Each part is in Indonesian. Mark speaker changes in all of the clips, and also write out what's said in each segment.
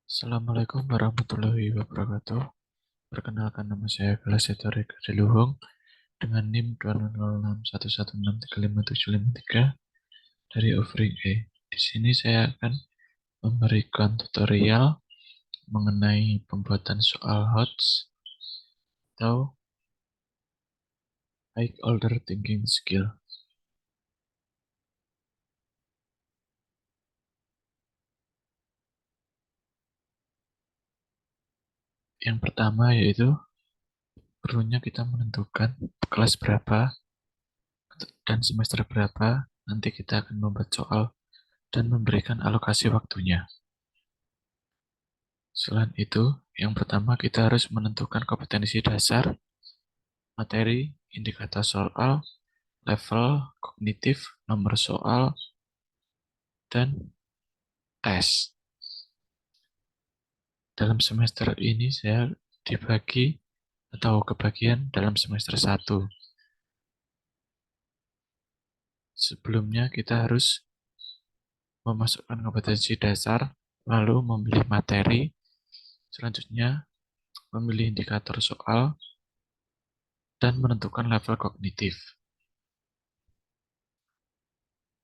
Speaker 1: Assalamualaikum warahmatullahi wabarakatuh. Perkenalkan, nama saya Galaseto Reka Deluhung dengan NIM 2006116355753 dari Offering A. Di sini saya akan memberikan tutorial mengenai pembuatan soal HOTS atau High Order Thinking Skill. Yang pertama yaitu perlunya kita menentukan kelas berapa dan semester berapa. Nanti kita akan membuat soal dan memberikan alokasi waktunya. Selain itu, yang pertama kita harus menentukan kompetensi dasar, materi, indikator soal, level, kognitif, nomor soal, dan tes. Dalam semester ini saya dibagi atau kebagian dalam semester 1. Sebelumnya kita harus memasukkan kompetensi dasar, lalu memilih materi, selanjutnya memilih indikator soal, dan menentukan level kognitif.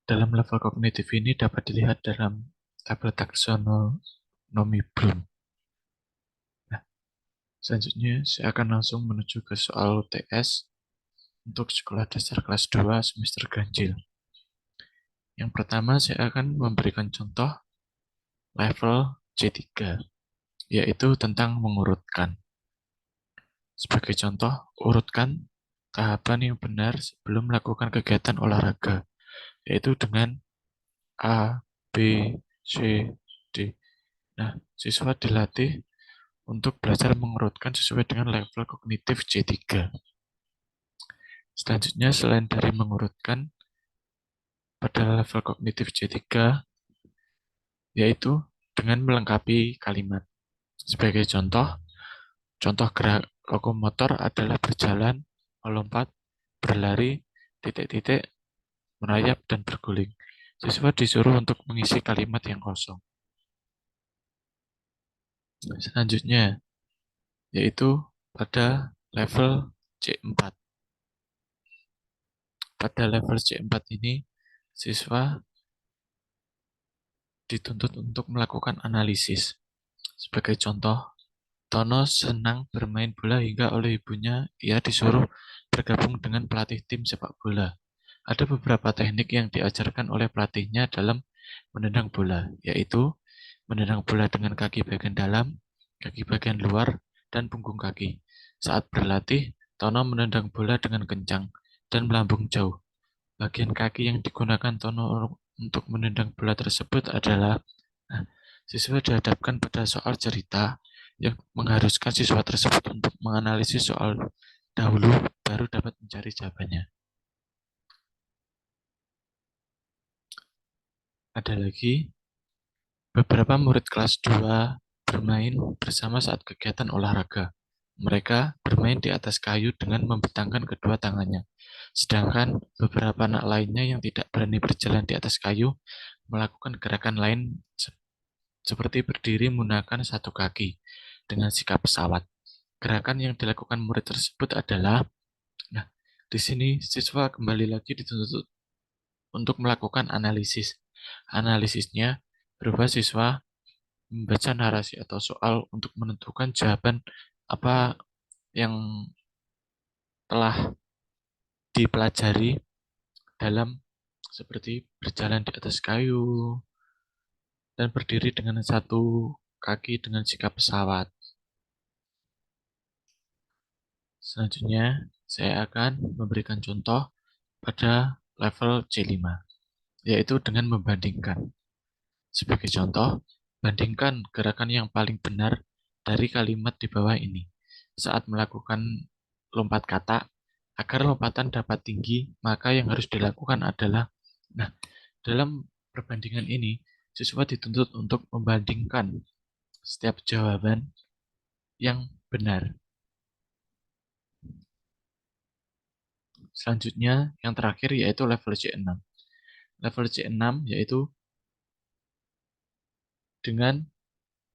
Speaker 1: Dalam level kognitif ini dapat dilihat dalam tabel taksonomi Bloom. Nah, selanjutnya saya akan langsung menuju ke soal UTS untuk sekolah dasar kelas 2 semester ganjil. Yang pertama saya akan memberikan contoh level C3, yaitu tentang mengurutkan. Sebagai contoh, urutkan tahapan yang benar sebelum melakukan kegiatan olahraga, yaitu dengan A, B, C, D. Nah, siswa dilatih untuk belajar mengurutkan sesuai dengan level kognitif C3. Selanjutnya, selain dari mengurutkan pada level kognitif C3, yaitu dengan melengkapi kalimat. Sebagai contoh, contoh gerak lokomotor adalah berjalan, melompat, berlari, titik-titik, merayap, dan berguling. Siswa disuruh untuk mengisi kalimat yang kosong. Selanjutnya, yaitu pada level C4. Pada level C4 ini, siswa dituntut untuk melakukan analisis. Sebagai contoh, Tono senang bermain bola hingga oleh ibunya ia disuruh bergabung dengan pelatih tim sepak bola. Ada beberapa teknik yang diajarkan oleh pelatihnya dalam menendang bola, yaitu menendang bola dengan kaki bagian dalam, kaki bagian luar, dan punggung kaki. Saat berlatih, Tono menendang bola dengan kencang dan melambung jauh. Bagian kaki yang digunakan Tono untuk menendang bola tersebut adalah, nah, siswa dihadapkan pada soal cerita yang mengharuskan siswa tersebut untuk menganalisis soal dahulu baru dapat mencari jawabannya. Ada lagi, beberapa murid kelas 2 bermain bersama saat kegiatan olahraga. Mereka bermain di atas kayu dengan membentangkan kedua tangannya. Sedangkan beberapa anak lainnya yang tidak berani berjalan di atas kayu melakukan gerakan lain seperti berdiri menggunakan satu kaki dengan sikap pesawat. Gerakan yang dilakukan murid tersebut adalah, nah, di sini siswa kembali lagi dituntut untuk melakukan analisis. Analisisnya berupa siswa membaca narasi atau soal untuk menentukan jawaban apa yang telah dipelajari dalam seperti berjalan di atas kayu dan berdiri dengan satu kaki dengan sikap pesawat. Selanjutnya, saya akan memberikan contoh pada level C5, yaitu dengan membandingkan. Sebagai contoh, bandingkan gerakan yang paling benar dari kalimat di bawah ini. Saat melakukan lompat kata, agar lompatan dapat tinggi, maka yang harus dilakukan adalah, nah, dalam perbandingan ini, siswa dituntut untuk membandingkan setiap jawaban yang benar. Selanjutnya, yang terakhir yaitu level C6. Level C6 yaitu dengan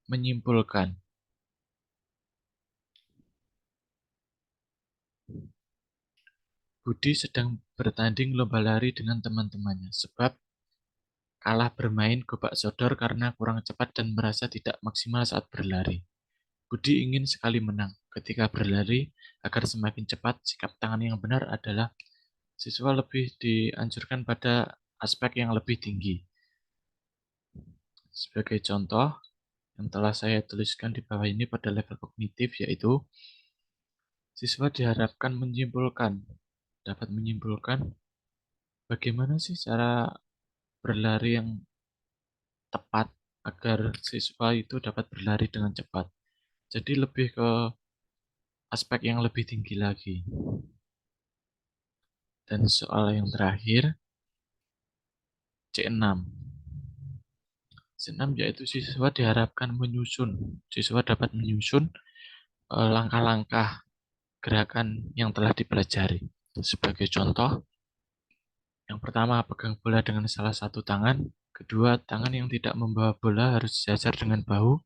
Speaker 1: Menyimpulkan. Budi sedang bertanding lomba lari dengan teman-temannya, sebab kalah bermain gobak sodor karena kurang cepat dan merasa tidak maksimal saat berlari. Budi ingin sekali menang. Ketika berlari, agar semakin cepat, sikap tangan yang benar adalah siswa lebih dianjurkan pada aspek yang lebih tinggi. Sebagai contoh, yang telah saya tuliskan di bawah ini pada level kognitif, yaitu siswa diharapkan menyimpulkan, dapat menyimpulkan bagaimana sih cara berlari yang tepat agar siswa itu dapat berlari dengan cepat. Jadi lebih ke aspek yang lebih tinggi lagi. Dan soal yang terakhir, C6. C6 yaitu siswa diharapkan menyusun. Siswa dapat menyusun langkah-langkah gerakan yang telah dipelajari. Sebagai contoh, yang pertama, pegang bola dengan salah satu tangan. Kedua, tangan yang tidak membawa bola harus sejajar dengan bahu.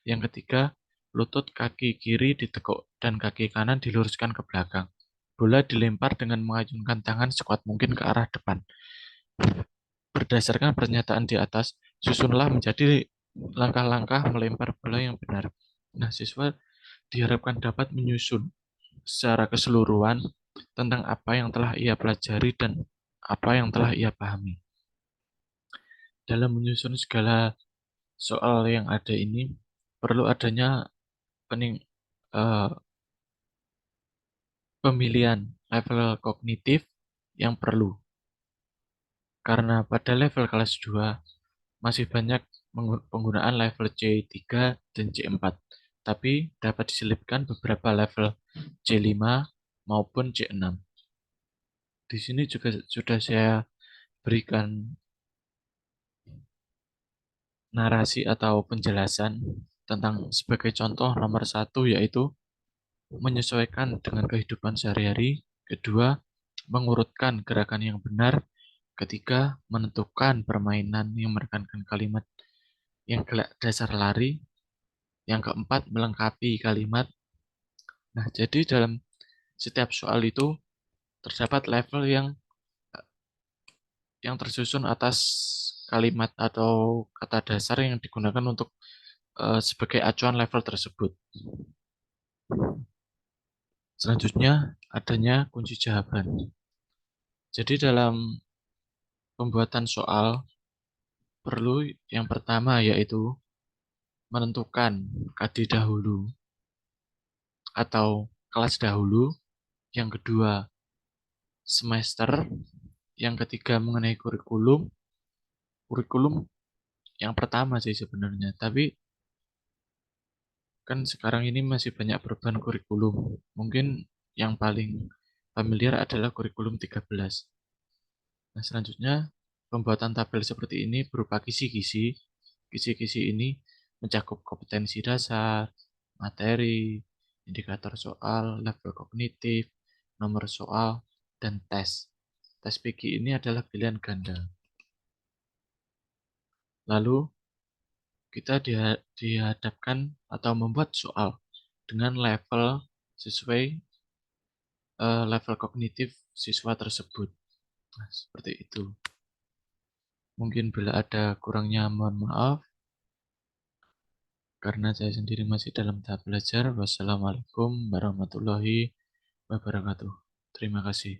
Speaker 1: Yang ketiga, lutut kaki kiri ditekuk dan kaki kanan diluruskan ke belakang. Bola dilempar dengan mengayunkan tangan sekuat mungkin ke arah depan. Berdasarkan pernyataan di atas, susunlah menjadi langkah-langkah melempar bola yang benar. Nah, siswa diharapkan dapat menyusun secara keseluruhan tentang apa yang telah ia pelajari dan apa yang telah ia pahami. Dalam menyusun segala soal yang ada ini, perlu adanya pening, eh, pemilihan level kognitif yang perlu. Karena pada level kelas 2 masih banyak penggunaan level C3 dan C4, tapi dapat diselipkan beberapa level C5 maupun C6. Di sini juga sudah saya berikan narasi atau penjelasan tentang sebagai contoh nomor satu yaitu menyesuaikan dengan kehidupan sehari-hari. Kedua, mengurutkan gerakan yang benar. Ketiga, menentukan permainan yang menekankan kalimat yang dasar lari. Yang keempat, melengkapi kalimat. Nah, jadi dalam setiap soal itu terdapat level yang tersusun atas kalimat atau kata dasar yang digunakan untuk sebagai acuan level tersebut. Selanjutnya, adanya kunci jawaban. Jadi dalam pembuatan soal, perlu yang pertama yaitu menentukan kadi dahulu atau kelas dahulu. Yang kedua, semester. Yang ketiga, mengenai kurikulum. Kurikulum yang pertama sih sebenarnya, tapi kan sekarang ini masih banyak perubahan kurikulum. Mungkin yang paling familiar adalah kurikulum 13. Nah, selanjutnya pembuatan tabel seperti ini berupa kisi-kisi. Kisi-kisi ini mencakup kompetensi dasar, materi, indikator soal, level kognitif, nomor soal, dan tes. Tes PG ini adalah pilihan ganda. Lalu kita dihadapkan atau membuat soal dengan level sesuai level kognitif siswa tersebut. Nah, seperti itu. Mungkin bila ada kurangnya mohon maaf, karena saya sendiri masih dalam tahap belajar. Wassalamualaikum warahmatullahi wabarakatuh. Terima kasih.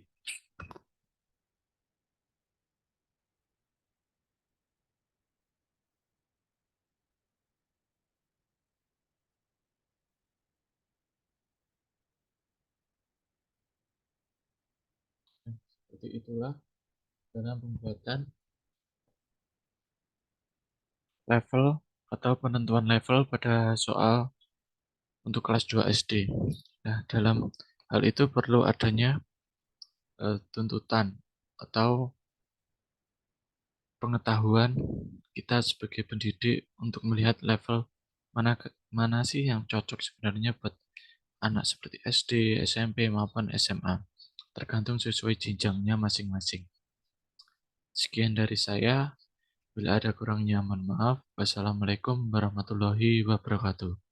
Speaker 1: Seperti itulah dalam pembuatan level atau penentuan level pada soal untuk kelas 2 SD. Nah, dalam hal itu perlu adanya tuntutan atau pengetahuan kita sebagai pendidik untuk melihat level mana mana sih yang cocok sebenarnya buat anak seperti SD, SMP maupun SMA, tergantung sesuai jenjangnya masing-masing. Sekian dari saya. Bila ada kurangnya, mohon maaf. Wassalamualaikum warahmatullahi wabarakatuh.